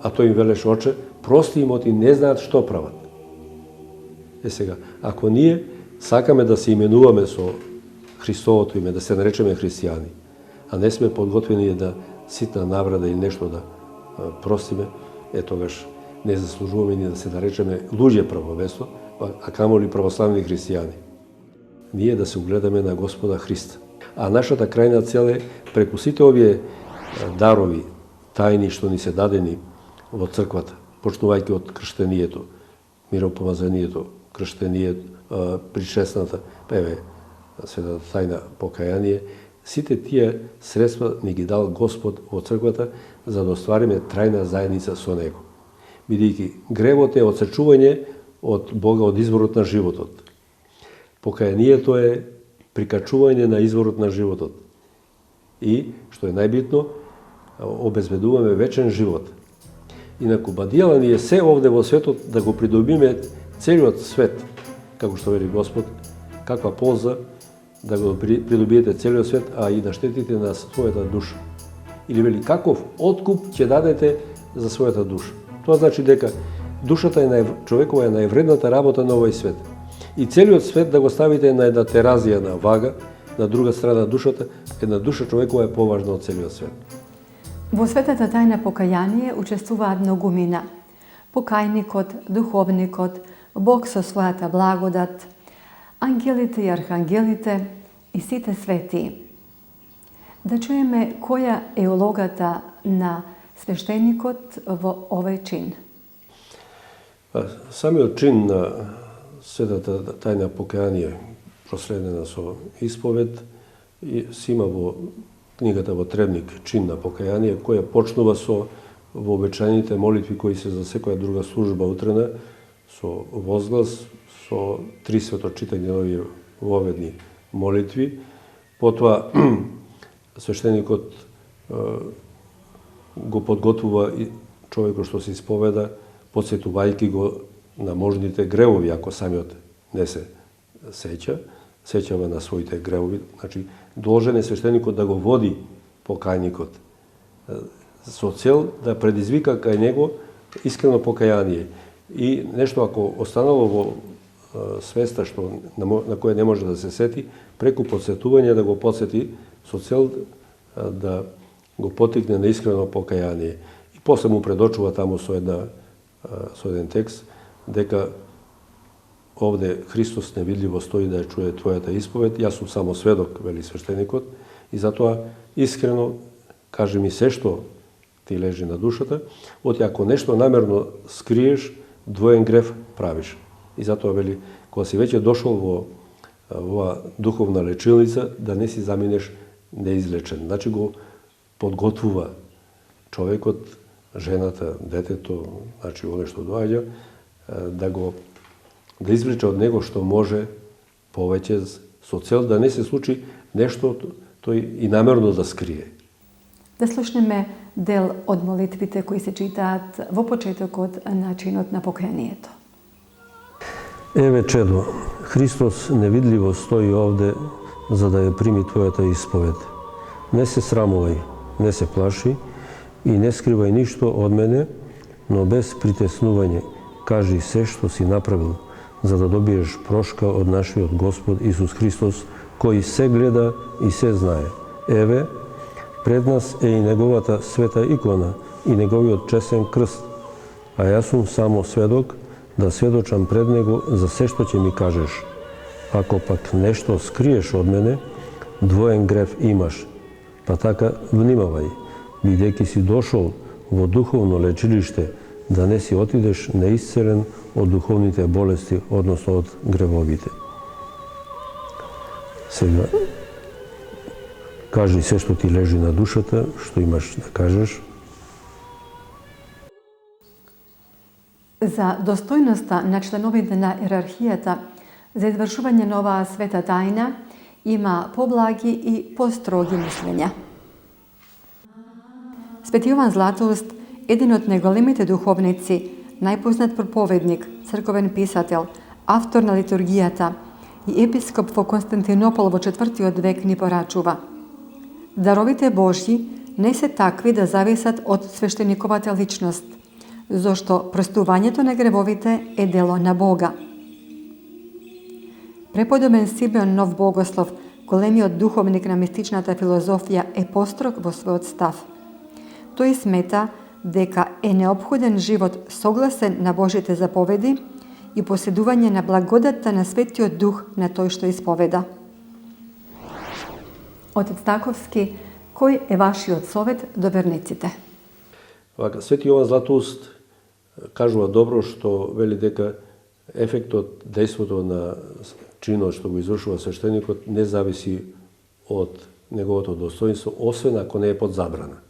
А тој им велеше: Оче, прости им, оти не знаат што прават. Сега, ако ние сакаме да се именуваме со Христовото име, да се наречеме христијани, а не сме подготвени да ситна наврада или нешто да простиме, тогаш не заслужуваме ни да се наречеме луѓе правовесно, а камоли православни христијани. Ние да се угледаме на Господа Христа. А нашата крајна цел е преку сите овие дарови, тајни што ни се дадени во црквата, почнувајќи од крштението, миропомазанието, крштението, причесната, светата тајна покаяние, сите тие средства ни ги дал Господ во црквата за да оствариме трајна заедница со Него. Бидејќи гревот е отсечување од Бога, од изворот на животот. Покаянието е прикачување на изворот на животот. И, што е најбитно, обезбедуваме вечен живот. Инаку бадијала ни е се овде во светот да го придобиме целиот свет, како што вели Господ, каква полза да го придобиете целиот свет, а и да штетите на својата душа. Или вели, каков откуп ќе дадете за својата душа. Тоа значи дека душата е човекова е највредната работа на овој свет. И целиот свет да го ставите на една теразија на вага, на друга страна душата, една душа човекова е поважна од целиот свет. Во светата тајна покаяние учествуваат многумина. Покајникот, духовникот, Бог со својата благодат, ангелите и архангелите и сите свети. Да чуеме која е улогата на свештеникот во овој чин. Самиот чин на светата тајна покаяние, проследена со исповед, си има во книгата во Требник чин на покаяние, која почнува со вообичаените молитви кои се за секоја друга служба утрена, со возглас, со 3 светочитање на овие воведни молитви. Потоа свештеникот го подготвува и човекот што се исповеда, подсетувајќи го на можните гревови, ако самиот не се сеќава на своите гревови. Значи, должен е свештеникот да го води покајникот со цел да предизвика кај него искрено покаяние. И нешто ако останало во свеста на кое не може да се сети, преку подсетување да го подсети со цел да го потикне на искрено покаяние. И после му предочува таму со еден текст дека овде Христос невидливо стои да ја чуе твојата исповед, јас сум само сведок, вели свештеникот, и затоа искрено кажи ми се што ти лежи на душата, оти ако нешто намерно скриеш, двоен грев правиш. И затоа вели, кога си веќе дошол во оваа духовна лечилница, да не си заминеш неизлечен. Значи го подготвува човекот, жената, детето, значи оне што доаѓа, да извлече од него што може повеќе со цел да не се случи нешто тој и намерно да скрие. Да слушнеме дел од молитвите кои се читаат во почетокот на чинот на покаянието. Еве чедо, Христос невидливо стои овде за да ја прими твојата исповед. Не се срамувај, не се плаши и не скривај ништо од мене, но без притеснување кажи се што си направил, за да добиеш прошка од нашиот Господ Исус Христос, кој се гледа и се знае. Еве, пред нас е и неговата света икона и неговиот чесен крст, а јас сум само сведок да сведочам пред него за се што ќе ми кажеш. Ако пак нешто скриеш од мене, двоен грев имаш, па така внимавај, бидејќи си дошол во духовно лечилиште, да не си отидеш неисцелен од духовните болести, односно од гревовите. Сега, кажи се што ти лежи на душата, што имаш да кажеш. За достојноста на членовите на иерархијата за извршување на оваа света тајна има поблаги и построги мислења. Свети Јован Златоуст, еден од најголемите духовници, најпознат проповедник, црковен писател, автор на литургијата и епископ во Константинопол во 4. век ни порачува: даровите Божји не се такви да зависат од свештениковата личност, зашто простувањето на гревовите е дело на Бога. Преподобен Симеон Нов Богослов, големиот духовник на мистичната филозофија, е построг во својот став. Тој смета дека е неопходен живот согласен на Божите заповеди и поседување на благодатта на Светиот Дух на тој што исповеда. Отец Таковски, кој е вашиот совет до верниците? Свети Јован Златоуст кажува добро што вели дека ефектот, дејството на чинот што го извршува свештеникот не зависи од неговото достоинство, освен ако не е под забрана.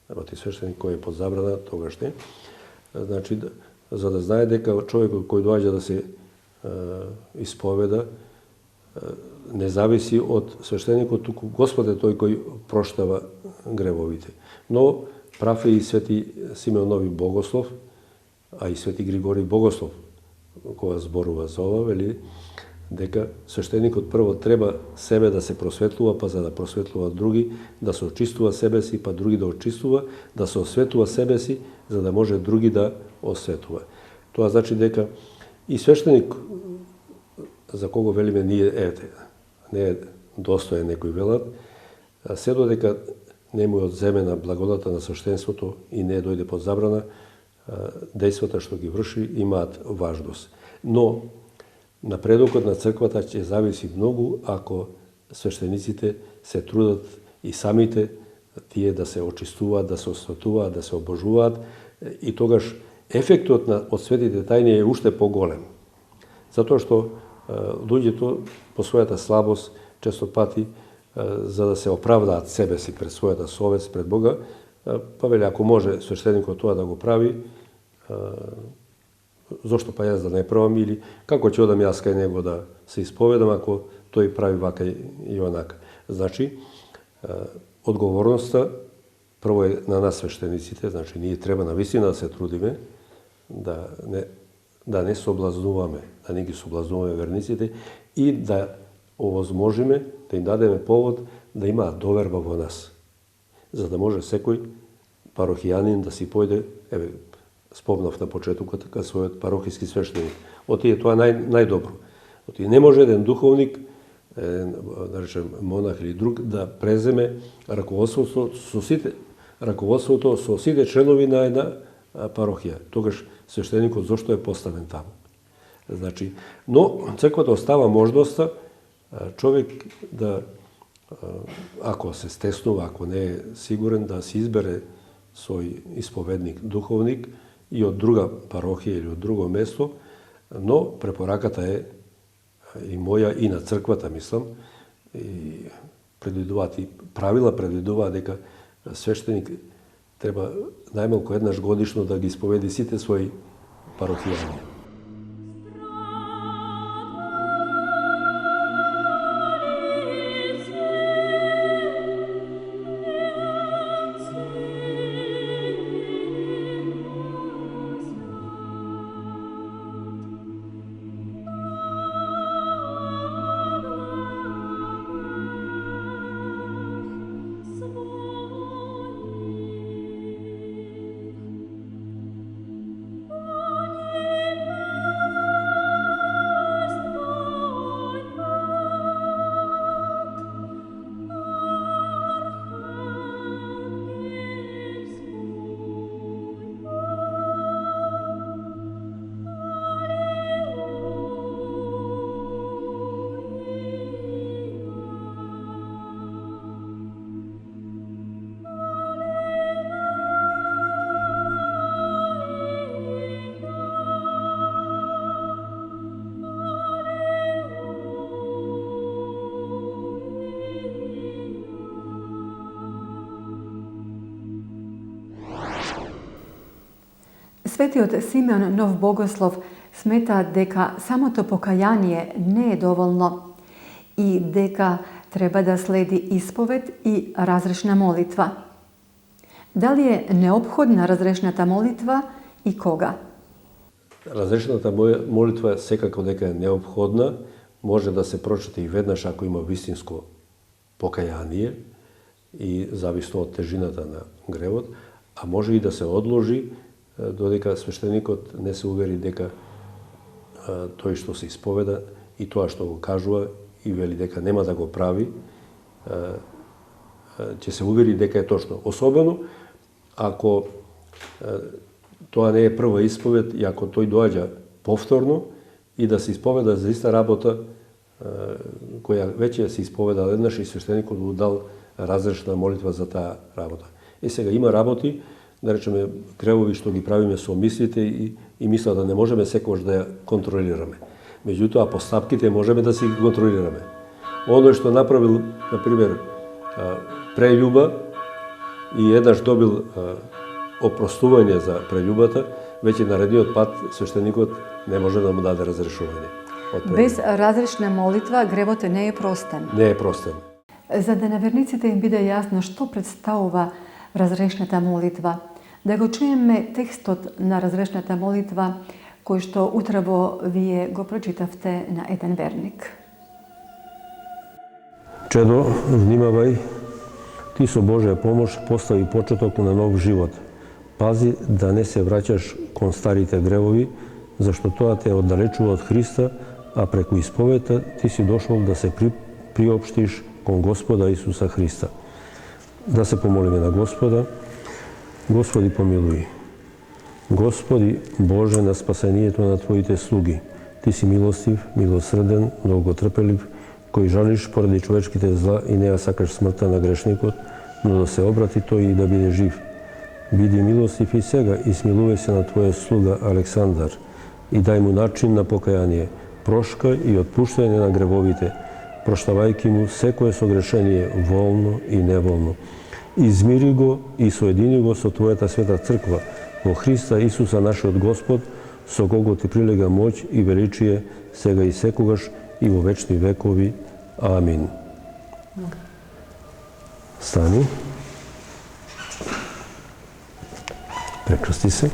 Работи свештеник кој е под забрана, тогаш не. Значи, за да знае дека човекот кој доаѓа да се исповеда не зависи од свештеникот, туку Господ е тој кој проштава гревовите. Но прав е и свети Симеон Нови Богослов, а и свети Григори Богослов, кога зборува за ова, вели дека свештеникот прво треба себе да се просветлува, па за да просветлува други, да се очистува себе си, па други да очистува, да се осветува себе си, за да може други да осветува. Тоа значи дека и свештеник, за кого велиме ние, не е достоен некој велат, се додека не му е одземена благодата на свештенството и не дојде под забрана, дејствата што ги врши имаат важност. Но напредокот на црквата ќе зависи многу ако свештениците се трудат и самите тие да се очистуваат, да се осветуваат, да се обожуваат, и тогаш ефектот од светите тајни е уште поголем. Затоа што луѓето по својата слабост често пати за да се оправдаат себе си пред својата совест, пред Бога, па вели ако може свештеникот тоа да го прави, зошто па јас да не правам, или како ќе одам јас кај него да се исповедам ако тој прави вака и онака. Значи, одговорноста прво е на нас свештениците, значи ние треба навистина да се трудиме да не соблазнуваме, да не ги соблазнуваме верниците и да овозможиме, да им дадеме повод да имаат доверба во нас. За да може секој парохијанин да си појде, спомнав на почетокот кај својот парохиски свештеник. Отие тоа најдобро. Отие не може еден духовник, да речем монах или друг, да преземе раководството со сите членови на една парохија. Тогаш свештеникот зошто е поставен таму? Значи, но црквата остава можноста човек да, ако се стеснува, ако не е сигурен, да си избере свој исповедник, духовник и од друга парохија или од друго место, но препораката е и моја и на црквата, мислам, и предвидуваат и правила предвидуваат дека свештеник треба најмалку еднаш годишно да ги исповеди сите своји парохијани. Светиот Симеон Нов Богослов смета дека самото покаяние не е доволно и дека треба да следи исповед и разрешна молитва. Дали е неопходна разрешната молитва и кога? Разрешната молитва секако дека е неопходна, може да се прочита и веднаш ако има вистинско покаяние, и зависно од тежината на гревот, а може и да се одложи додека свештеникот не се увери дека тој што се исповеда и тоа што го кажува и вели дека нема да го прави, ќе се увери дека е точно. Особено ако тоа не е прва исповед и ако тој доаѓа повторно и да се исповеда за иста работа која веќе се исповедал еднаш и свештеникот му дал разрешна молитва за таа работа. И сега има работи, да речеме, гревови што ги правиме со мислите и мисла да не можеме секогаш да ја контролираме. Меѓутоа, постапките можеме да си ги контролираме. Оно што направил, например, прељуба и еднаш добил опростување за прељубата, веќе наредниот пат свештеникот не може да му даде разрешување. Без разрешна молитва гревот не е простен. Не е простен. За да на верниците им биде јасно што представува разрешната молитва, да го чуеме текстот на разрешната молитва кој што утрево вие го прочитавте на еден верник. Чедо, внимавај, ти со Божја помош постави почеток на нов живот. Пази да не се враќаш кон старите гревови, зашто тоа те оддалечува од Христа, а преку исповета ти си дошол да се приопштиш кон Господа Исуса Христа. Да се помолиме на Господа. Господи, помилуј. Господи, Боже на спасението на Твоите слуги, Ти си милостив, милосрден, долготрпелив, кој жалиш поради човечките зла и не ја сакаш смртта на грешникот, но да се обрати тој и да биде жив. Биди милостив и сега и смилувај се на Твоја слуга Александар и дај му начин на покаяние, прошка и отпуштање на гревовите, проштавајки му секое согрешение волно и неволно. Измири го и соедини го со Твојата света црква, во Христа Исуса нашиот Господ, со кого Ти прилега моќ и величие, сега и секогаш и во вечни векови. Амин. Стани. Прекрсти се.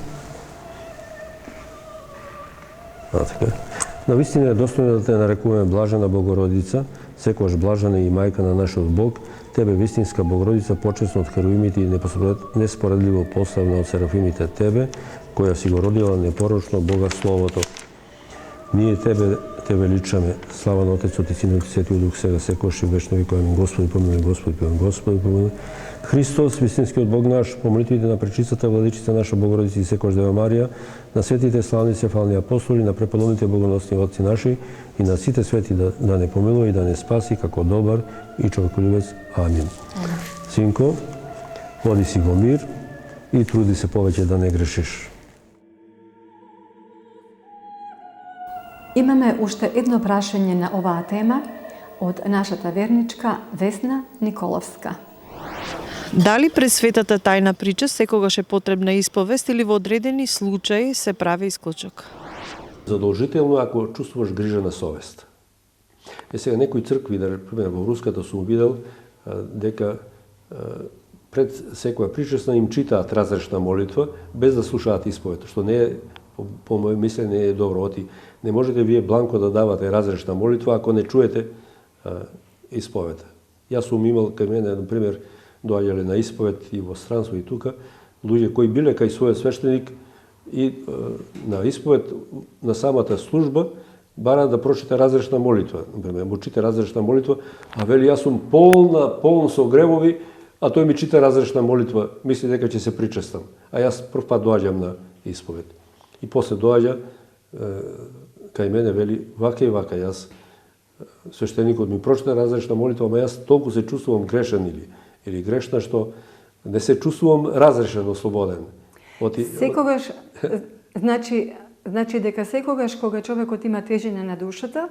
Навистина е достојно да те нарекуваме блажена Богородица, секогаш блажена и мајка на нашиот Бог, Тебе, вистинска Богородица, почесна од херувимите и неспоредливо поставна од серафимите Тебе, која си го родила непорочно Бога Словото. Ние Тебе те величаме, слава на Отецот и Синот и Светиот Дух, сега секогаш и вечно векови. Амин. Господи помилуј, Господи помилуј, Господи помилуј. Христос, вистинскиот Бог наш, по молитвите на пречистата владичица наша Богородица и секогаш Дева Марија, на светите славни цефални апостоли, на преподобните богоносни отци наши и на сите свети да не помилува и да не спаси како добар и човеколюбец. Амин. Синко, води си во мир и труди се повеќе да не грешиш. Имаме уште едно прашање на оваа тема од нашата верничка Весна Николовска. Дали пред светата тајна прича секогаш е потребна исповест или во одредени случаи се прави исклучок? Задолжително ако чувствуваш грижа на совест. Сега некои цркви, да речеме во руската сум видел дека пред секоја причесна им читаат разрешна молитва без да слушаат исповед, што не е по моје мислење не е добро. Оти не можете вие бланко да давате разрешна молитва ако не чуете исповед. Јас сум имал кај мене, например, доаѓале на исповед и во странство и тука, луѓе кои биле кај својот свештеник и на исповед на самата служба бара да прочита разрешна молитва. Например, му чита разрешна молитва, а вели јас сум полн со гревови, а тој ми чита разрешна молитва, мисли дека ќе се причестам. А јас прв пат доаѓам на исповед. И после доаѓа кај мене вели вака и вака, јас свештеникот ми прочита разрешна молитва, ама јас толку се чувствувам грешен или грешна што не се чувствувам разрешен, ослободен. Секогаш, значи дека секогаш кога човекот има тежина на душата,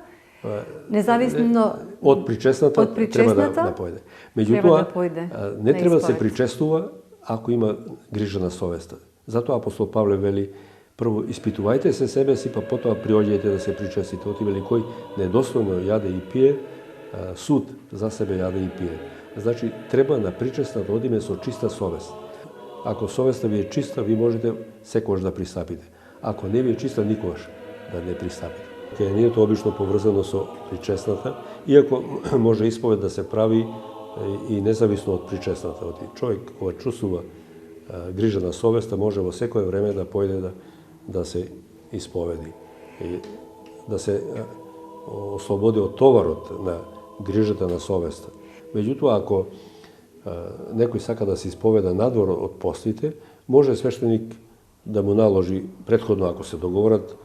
независно од причесната треба да појде. Меѓутоа, не треба да се причестува ако има грижа на совеста. Затоа апостол Павле вели прво испитувајте се себе си, па потоа приоѓајте да се причестите. Оти вели кој недостојно јаде и пие, суд за себе јаде и пие. Значи, треба на причеста да одиме со чиста совест. Ако совеста ви е чиста, ви можете секогаш да пристапите. Ако не ви е чиста, никогаш да не пристапите. Кајанието обично поврзано со причесната, иако може исповед да се прави и независно од причесната. Човек кога чувствува грижа на совеста може во секое време да појде да се исповеди и да се ослободи од товарот на грижата на совеста. Меѓутоа, ако некој сака да се исповеда надвор од постите, може свештеник да му наложи претходно, ако се договорат,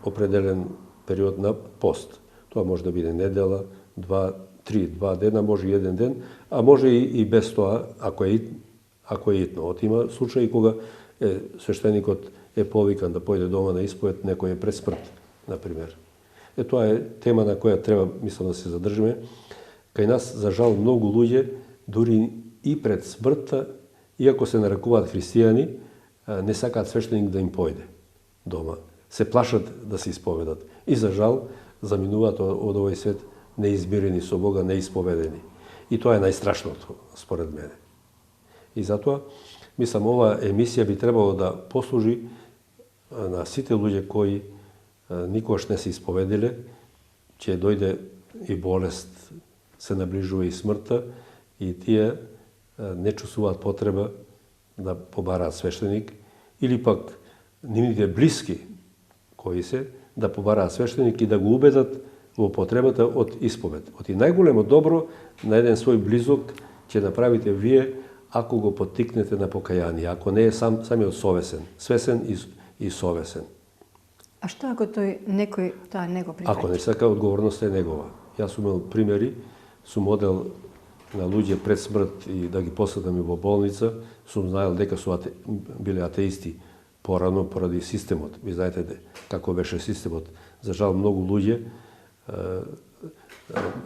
определен период на пост. Тоа може да биде недела, 2 дена, може и 1 ден, а може и без тоа, ако е итно. Има случаи кога свештеникот е повикан да појде дома на исповед, некој е пред смрт, например. Тоа е тема на која треба, мислам, да се задржиме. Кај нас, за жал, многу луѓе, дури и пред смртта, иако се нарекуваат христијани, не сакаат свештеник да им појде дома. Се плашат да се исповедат. И за жал, заминуваат од овој свет неизмирени со Бога, неисповедени. И тоа е најстрашното, според мене. И затоа, мислам, ова емисија би требало да послужи на сите луѓе кои никогаш не се исповедиле, ќе дојде и болест, се наближува и смртта, и тие не чувствуваат потреба да побараат свештеник, или пак нивните блиски кои се, да побараат свештеник и да го убедат во потребата од исповед. Оти најголемо добро на еден свој близок ќе направите вие ако го поттикнете на покаяние, ако не е самиот совесен, свесен и совесен. А што ако тој некој тоа не го прифаќа? Ако не сака, одговорноста е негова. Јас сум имал примери, сум одел на луѓе пред смрт и да ги посетам и во болница, сум знаел дека су биле атеисти порано поради системот. Ви знаете како беше системот. За жал, многу луѓе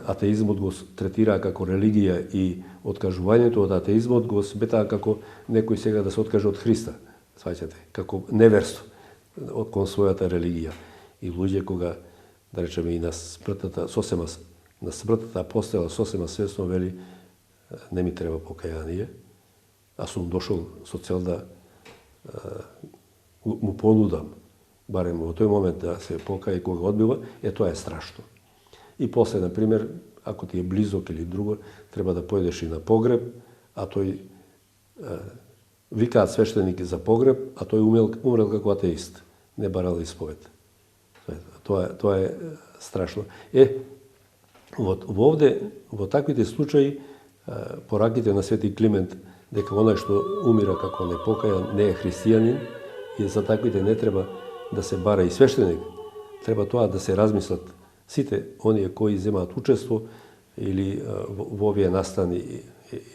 атеизмот го третираа како религија и откажувањето од атеизмот го сметаа како некој сега да се откаже од Христа, сваќате, како неверство кон својата религија. И луѓе кога, да речеме, и на смртната постела сосема свесно вели не ми треба покаяние, а сум дошол со цел да му понудам, барем во тој момент да се покаја, кога одбива, тоа е страшно. И после, например, ако ти е близок или друго, треба да појдеш и на погреб, а тој викаат свештеник за погреб, а тој умрел како атеист, не барал исповед. Тоа е страшно. Во таквите случаи, пораките на Свети Климент, дека оној што умира како непокајан не е христијанин, и за таквите не треба да се бара и свештеник, треба тоа да се размислат сите оние кои земаат учество или во овие настани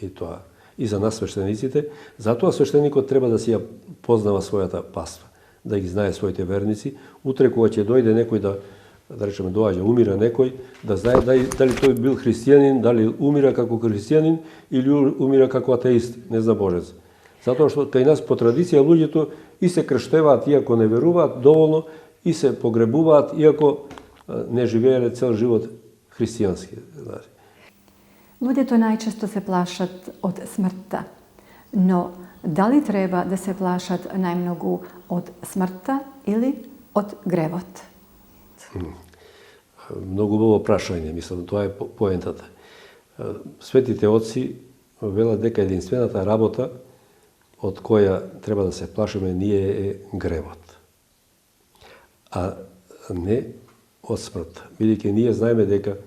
и тоа. И за нас свештениците, затоа свештеникот треба да си ја познава својата паства, да ги знае своите верници. Утре кога ќе дојде некој да речеме доаѓа, умира некој, да знае дали тој бил христијанин, дали умира како христијанин или умира како атеист, не знам Божец. Затоа што кај нас по традиција луѓето и се крштеваат иако не веруваат доволно, и се погребуваат иако не живееле цел живот христијански. Луѓето најчесто се плашат од смртта, но дали треба да се плашат најмногу од смртта или од гревот? Многу убаво прашање, мислам, тоа е поентата. Светите отци велат дека единствената работа од која треба да се плашиме ние е гревот, а не од смртта. Бидејќи ние знаеме дека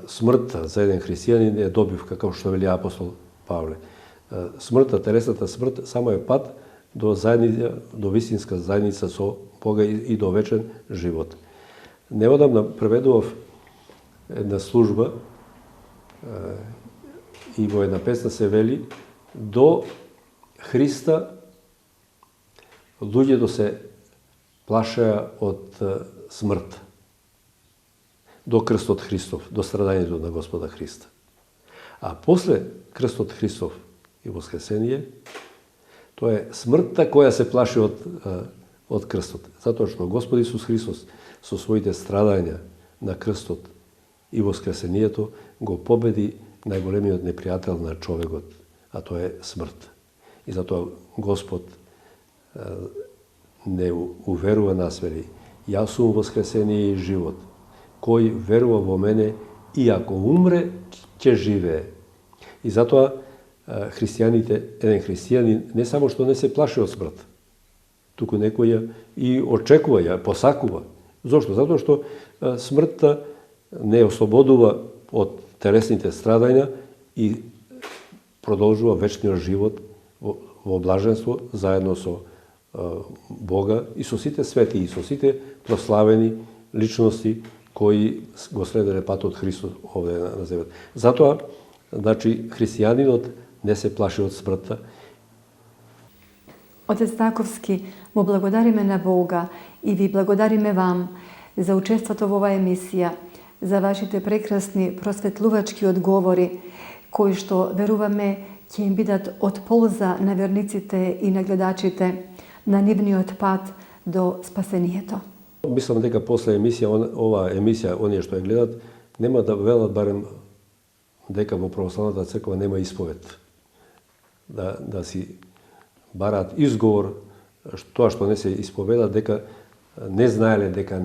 смртта за еден христијанин е добивка, како што вели апостол Павле. Смртта, телесната смрт, само е пат до вистинска заедница со Бога и до вечен живот. Неодамна преведував една служба и во една песна се вели: до Христа луѓето се плашеа од смрт. До крстот Христов, до страдањето на Господа Христа. А после крстот Христов и воскресение, тоа е смртта која се плаши од крстот. Затоа што Господ Исус Христос со своите страдања на крстот и воскресението го победи најголемиот непријател на човекот, а тоа е смрт. И затоа Господ не уверува нас, вели: јас сум воскресение и живот. Кој верува во мене, и ако умре, ќе живее. И затоа христијаните, еден христијанин не само што не се плаши од смрт, туку некој ја и очекува, ја посакува. Зошто? Затоа што смртта не ослободува од телесните страдања и продолжува вечниот живот во блаженство заедно со Бога и со сите свети и со сите прославени личности кои го следеле патот Христос овде на земјата. Затоа, значи, христијанинот не се плаши од смртта. Отец Takovski, му благодариме на Бога и ви благодариме вам за учеството во оваа емисија, за вашите прекрасни просветлувачки одговори, кои што веруваме ќе им бидат од полза на верниците и на гледачите на нивниот пат до спасението. Мислам дека после емисија, оваа емисија, оние што ја гледат, нема да велат барем дека во православната црква нема исповед. Да си бараат изговор тоа што не се исповеда, дека не знаеле дека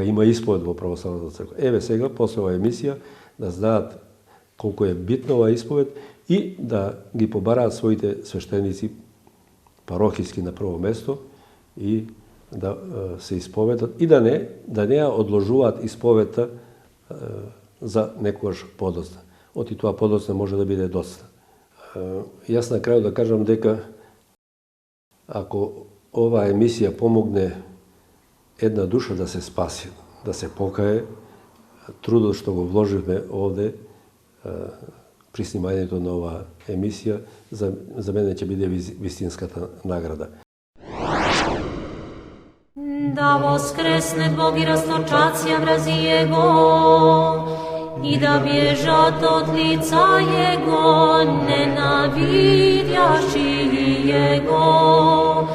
има исповед во православната црква. Еве сега, после оваа емисија, да знаат колку е битна оваа исповед и да ги побараат своите свештеници, парохиски на прво место, и да се исповедат и да не ја одложуваат исповедта за некогаш подоцна. Оти тоа подоцна може да биде доста. Јас на крајот да кажам дека ако оваа емисија помогне една душа да се спаси, да се покае, трудот што го вложивме овде при снимањето на оваа емисија, за мене ќе биде вистинската награда. Да воскресне Бог и расточат образи Его, и да бежат от лица Его ненавидящи Его.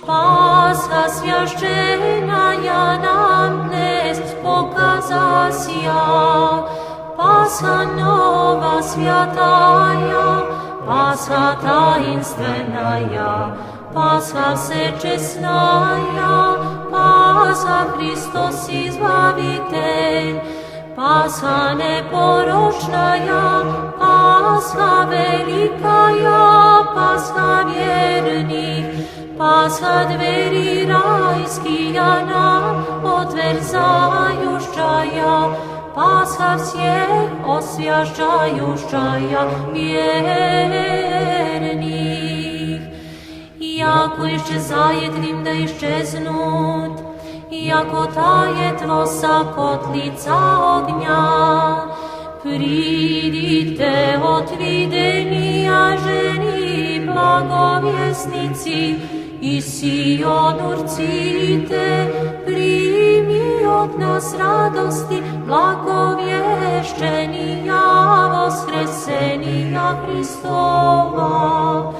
Пасха священная нам днес показася, Пасха нова святая, Пасха таинственная, Пасха всечестная, Пасха Христос Избавитель, Пасха непорочная, Пасха великая, Пасха верных, Пасха двери райские нам отверзающая, Пасха всех освящающая верных. Яко исчезает им да исчезнут, яко тает восак от лица огня, придите от видения жени благовестницы, и Сион урците, прими от нас радости, благовещения воскресения Христова.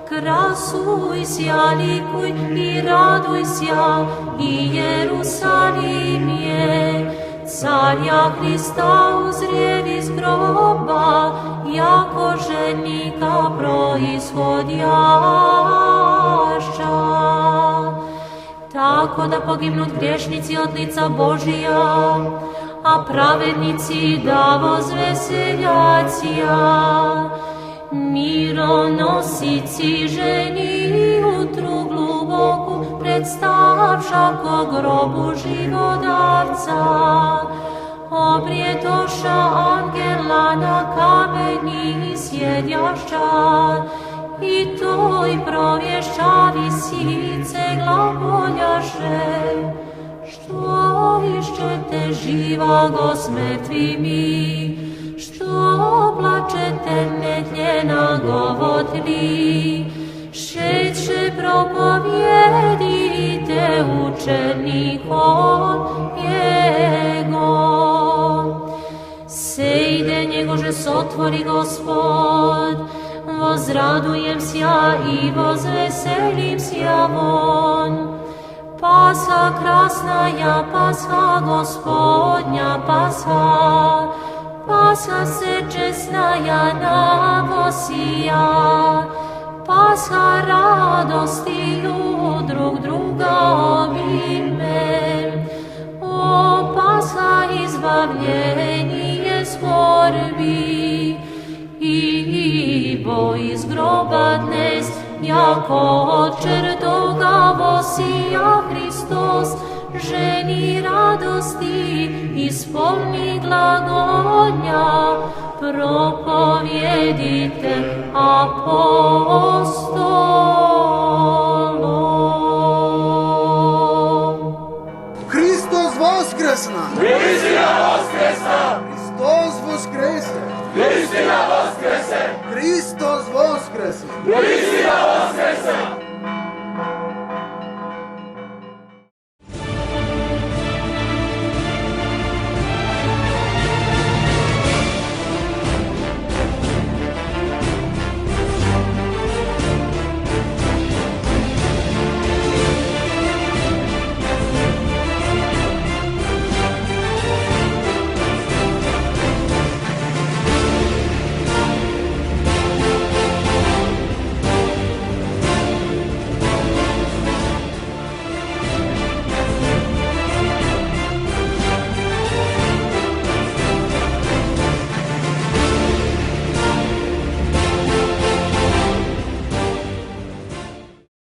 Красуйся, ликуй и радуйся, Иерусалиме, Царя Христа узрев из гроба, яко женика происходяща. Тако да погибнут грешници от лица Божия, а праведници да возвеселятся. Мироносици жени утру глубоку представша ко гробу живодарца. Обретоша ангела на камени сидяща, и той провеща висице глаголяше, что ищете живого с мертвыми, что плачете медленно говори, шедше проповедите учеником Его. Сей день Его же сотвори Господь, возрадуемся и возвеселимся вон. Pasha krasnaja, Pasha Gospodnja, Pasha se česnaja navosija, Pasha radostiju drug druga ovime. O Pasha izbavljenje skorbi, Ibo iz groba dnes, jako očer toga vosija Hristos, ženi radosti, ispolni glagonja, propovjedite apostolom. Hristos voskresna! Istina voskresna! Hristos voskrese! Istina voskrese! Hristos voskrese! Istina voskrese!